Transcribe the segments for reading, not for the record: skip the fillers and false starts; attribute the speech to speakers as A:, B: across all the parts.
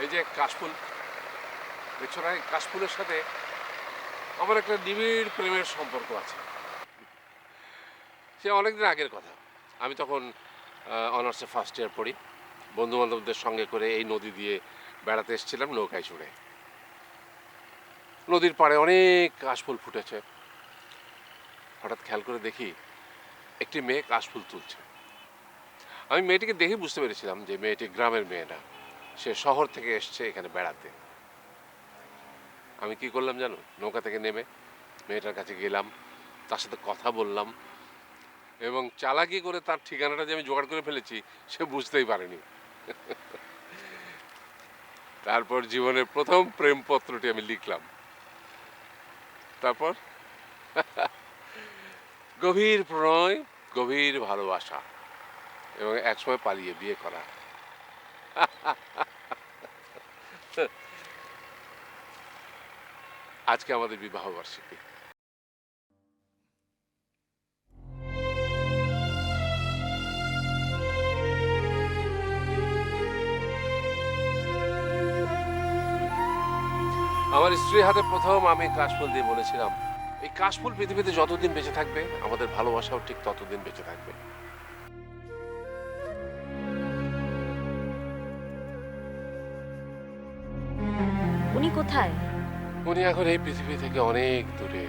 A: এই যে কাশফুল দেখছো না, এই কাশফুলের সাথে আমার একটা নিবিড় প্রেমের সম্পর্ক আছে। সে অনেকদিন আগের কথা। আমি তখন অনার্সে ফার্স্ট ইয়ার পড়ি। বন্ধু বান্ধবদের সঙ্গে করে এই নদী দিয়ে বেড়াতে এসেছিলাম নৌকায় চড়ে। নদীর পাড়ে অনেক কাশফুল ফুটেছে। হঠাৎ খেয়াল করে দেখি একটি মেয়ে কাশফুল তুলছে। আমি মেয়েটিকে দেখে বুঝতে পেরেছিলাম যে মেয়েটি গ্রামের মেয়ে না, সে শহর থেকে এসছে এখানে বেড়াতে। আমি কি করলাম জানো, নৌকা থেকে নেমে মেয়েটার কাছে গেলাম, তার সাথে কথা বললাম এবং চালাকি করে তার ঠিকানাটা যে আমি জোগাড় করে ফেলেছি সে বুঝতেই পারেনি। তারপর জীবনের প্রথম প্রেমপত্রটি আমি লিখলাম। তারপর গভীর প্রণয়, গভীর ভালোবাসা এবং একসময় পালিয়ে বিয়ে করা। আজকে আমাদের বিবাহ বার্ষিকী। আমার স্ত্রীর হাতে প্রথম আমি কাশফুল দিয়ে বলেছিলাম, এই কাশফুল পৃথিবীতে যতদিন বেঁচে থাকবে আমাদের ভালোবাসাও ঠিক ততদিন বেঁচে থাকবে।
B: উনি কোথায়?
A: উনি এখন এই পৃথিবী থেকে অনেক দূরে।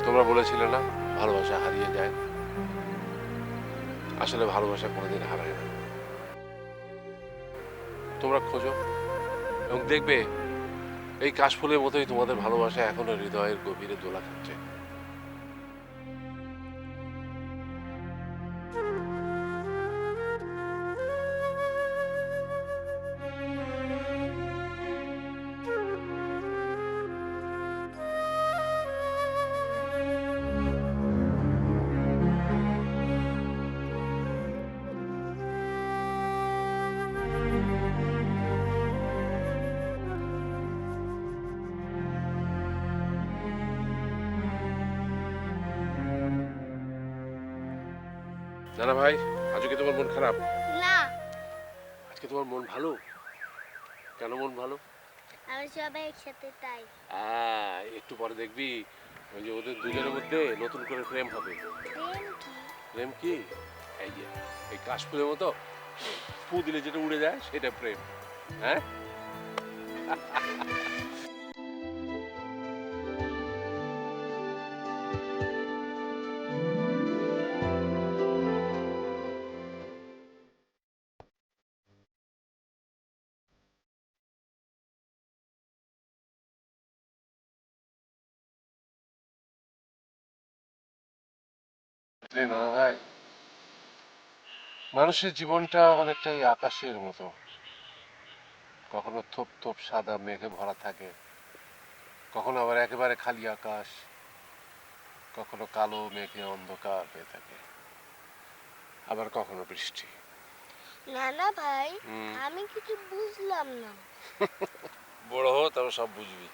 A: তোমরা বলেছিলে না ভালোবাসা হারিয়ে যায়, আসলে ভালোবাসা কোনোদিন হারায় না। তোমরা খোঁজো এবং দেখবে এই কাশফুলের মতোই তোমাদের ভালোবাসা এখনো হৃদয়ের গভীরে দোলা খাচ্ছে। জানা ভাই, আজকে কি তোমার মন খারাপ?
C: না,
A: আজকে তোমার মন ভালো? কেন মন ভালো?
C: আমরা সবাই একসাথে তাই।
A: একটু পরে দেখবি ওই যে ওদের দুজনের মধ্যে নতুন করে প্রেম হবে।
C: প্রেম কি?
A: প্রেম কি? এই যে এই কাশফুলের মতো ফু দিলে যেটা উড়ে যায় সেটা প্রেম। হ্যাঁ, না ভাই, মানুষের জীবনটা অনেকটাই আকাশের মতো। কখনো থোপ থোপ সাদা মেঘে ভরা থাকে, কখনো আবার একেবারে খালি আকাশ, কখনো কালো মেঘে অন্ধকার হয়ে থাকে, আবার কখনো বৃষ্টি।
C: না না ভাই,
A: হুম।
C: আমি কিছু বুঝলাম না।
A: বড় হো তবে সব বুঝবি।